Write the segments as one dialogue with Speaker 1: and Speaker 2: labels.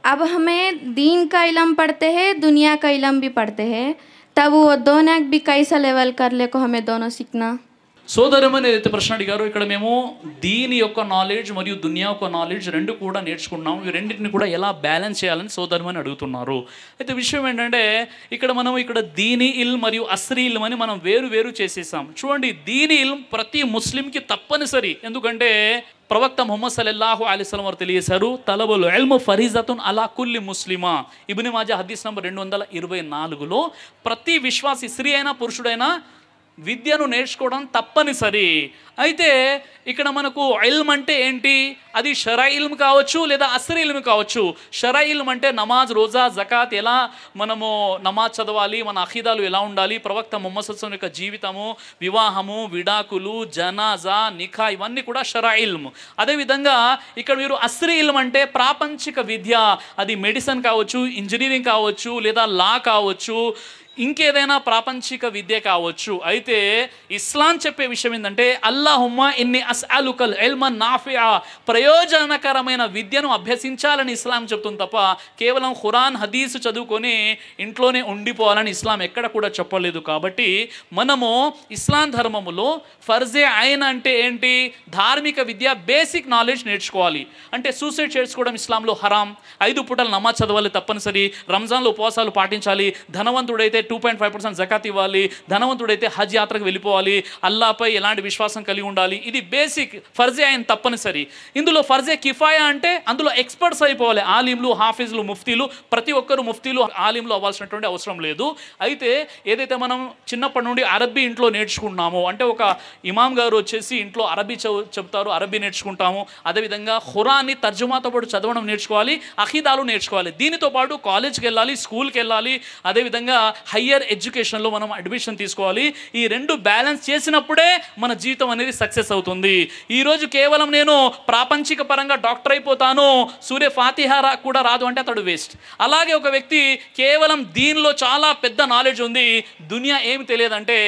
Speaker 1: अब हमें दीन का इल्म पढ़ते हैं, दुनिया का इल्म भी पढ़ते हैं, तब वो दोनों भी कैसा लेवल कर ले को हमें दोनों सीखना।
Speaker 2: సోదరమని ఏదైతే ప్రశ్న అడిగారో ఇక్కడ మేము దీని యొక్క నాలెడ్జ్ మరియు దునియా యొక్క నాలెడ్జ్ రెండు కూడా నేర్చుకున్నాం. ఇవి రెండింటిని కూడా ఎలా బ్యాలెన్స్ చేయాలని సోదరమని అడుగుతున్నారు. అయితే విషయం ఏంటంటే ఇక్కడ దీని ఇల్మ్ మరియు అస్రీ ఇల్మ్ అని మనం వేరు చేసేసాం. చూడండి, దీని ఇల్మ్ ప్రతి ముస్లింకి తప్పనిసరి. ఎందుకంటే ప్రవక్త ముహమ్మద్ సల్లల్లాహు అలైహి వసల్లం వారు తెలియజేశారు, తలబుల్ ఇల్మ్ ఫరీజతున్ అలా కుల్లి ముస్లిమా. ఇబ్న్ మాజా హదీస్ నంబర్ 224లో ప్రతి విశ్వాసి, స్త్రీ అయినా పురుషుడైనా విద్యను నేర్చుకోవడం తప్పనిసరి. అయితే ఇక్కడ మనకు ఇల్మ్ అంటే ఏంటి? అది షరై ఇల్మ్ కావచ్చు లేదా అస్రీ ఇల్మ్ కావచ్చు. షరై ఇల్మ్ అంటే నమాజ్, రోజా, జకాత్, ఎలా మనము నమాజ్ చదవాలి, మన అఖీదాలు ఎలా ఉండాలి, ప్రవక్త ముహమ్మద్ సల్లల్లాహు అలైహి వసల్లం యొక్క జీవితము, వివాహము, విడాకులు, జనాజా, నిఖా, ఇవన్నీ కూడా షరై ఇల్మ్. అదేవిధంగా ఇక్కడ మీరు అస్రీ ఇల్మ్ అంటే ప్రాపంచిక విద్య. అది మెడిసిన్ కావచ్చు, ఇంజనీరింగ్ కావచ్చు, లేదా లా కావచ్చు, ఇంకేదైనా ప్రాపంచిక విద్య కావచ్చు. అయితే ఇస్లాం చెప్పే విషయం ఏంటంటే అల్లాహుమ్మా ఇన్ని అస్అలుకల్ ఇల్మన్ నాఫిఆ, ప్రయోజనకరమైన విద్యను అభ్యసించాలని ఇస్లాం చెప్తుంది తప్ప కేవలం ఖురాన్ హదీస్ చదువుకొని ఇంట్లోనే ఉండిపోవాలని ఇస్లాం ఎక్కడ కూడా చెప్పలేదు. కాబట్టి మనము ఇస్లాం ధర్మములో ఫర్జే ఐన్ అంటే ఏంటి? ధార్మిక విద్య, బేసిక్ నాలెడ్జ్ నేర్చుకోవాలి. అంటే సూసైడ్ చేసుకోవడం ఇస్లాంలో హరాం, 5 పూటలు నమాజ్ చదవాలి తప్పనిసరి, రంజాన్లో ఉపవాసాలు పాటించాలి, ధనవంతుడైతే 2.5% జకాత్ ఇవ్వాలి, ధనవంతుడైతే హజ్ యాత్రకు వెళ్ళిపోవాలి, అల్లాపై ఎలాంటి విశ్వాసం కలిగి ఉండాలి. ఇది బేసిక్ ఫర్జే అయిన తప్పనిసరి. ఇందులో ఫర్జే కిఫాయా అంటే అందులో ఎక్స్పర్ట్స్ అయిపోవాలి. ఆలింలు, హాఫీజులు, ముఫ్తీలు, ప్రతి ఒక్కరు ముఫ్తీలు, ఆలింలు అవ్వాల్సినటువంటి అవసరం లేదు. అయితే ఏదైతే మనం చిన్నప్పటి నుండి అరబీ ఇంట్లో నేర్చుకుంటున్నామో, అంటే ఒక ఇమాం గారు వచ్చేసి ఇంట్లో అరబీ చెప్తారు, అరబీ నేర్చుకుంటాము. అదేవిధంగా ఖురాన్ని తర్జుమాతో పాటు చదవడం నేర్చుకోవాలి, అఖీదాలు నేర్చుకోవాలి. దీనితో పాటు కాలేజ్కి వెళ్ళాలి, స్కూల్కి వెళ్ళాలి, అదేవిధంగా హయ్యర్ ఎడ్యుకేషన్లో మనం అడ్మిషన్ తీసుకోవాలి. ఈ రెండు బ్యాలెన్స్ చేసినప్పుడే మన జీవితం అనేది సక్సెస్ అవుతుంది. ఈరోజు కేవలం నేను ప్రాపంచిక పరంగా డాక్టర్ అయిపోతాను, సూర్య ఫాతిహా కూడా రాదు అంటే అతడు వేస్ట్. అలాగే ఒక వ్యక్తి కేవలం దీనిలో చాలా పెద్ద నాలెడ్జ్ ఉంది, దునియా ఏమి తెలియదంటే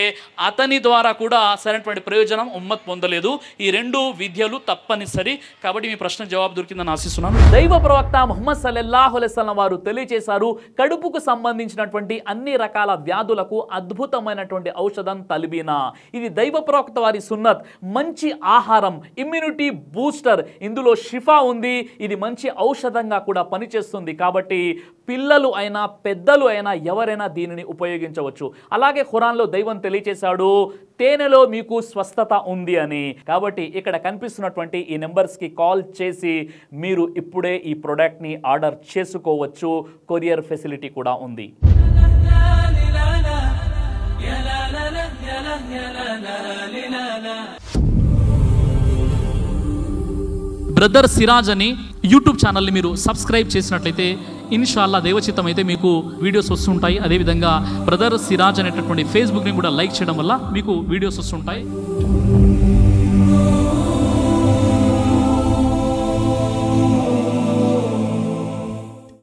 Speaker 2: అతని ద్వారా కూడా సరైనటువంటి ప్రయోజనం ఉమ్మత్ పొందలేదు. ఈ రెండు విద్యలు తప్పనిసరి. కాబట్టి మీ ప్రశ్న జవాబు దొరికిందని ఆశిస్తున్నాను. దైవ ప్రవక్త ముహమ్మద్ సల్లల్లాహు అలైహి వసల్లం వారు తెలియజేశారు, కడుపుకు సంబంధించినటువంటి అన్ని రకాల వ్యాధులకు అద్భుతమైనటువంటి ఔషధం తల్బీనా. ఇది దైవ ప్రవక్త వారి సున్నత్. మంచి ఆహారం, ఇమ్యూనిటీ బూస్టర్, ఇందులో షిఫా ఉంది. ఇది మంచి ఔషధంగా కూడా పనిచేస్తుంది. కాబట్టి పిల్లలు అయినా పెద్దలు అయినా ఎవరైనా దీనిని ఉపయోగించవచ్చు. అలాగే ఖురాన్లో దైవం తెలియజేశాడు, తేనెలో మీకు స్వస్థత ఉంది అని. కాబట్టి ఇక్కడ కనిపిస్తున్నటువంటి ఈ నెంబర్స్కి కాల్ చేసి మీరు ఇప్పుడే ఈ ప్రోడక్ట్ని ఆర్డర్ చేసుకోవచ్చు. కొరియర్ ఫెసిలిటీ కూడా ఉంది. బ్రదర్ సిరాజ్ అని యూట్యూబ్ ఛానల్ని మీరు సబ్స్క్రైబ్ చేసినట్లయితే ఇన్షాల్లా దైవచిత్తం అయితే మీకు వీడియోస్ వస్తుంటాయి. అదేవిధంగా బ్రదర్ సిరాజ్ అనేటటువంటి ఫేస్బుక్ని కూడా లైక్ చేయడం వల్ల మీకు వీడియోస్ వస్తుంటాయి.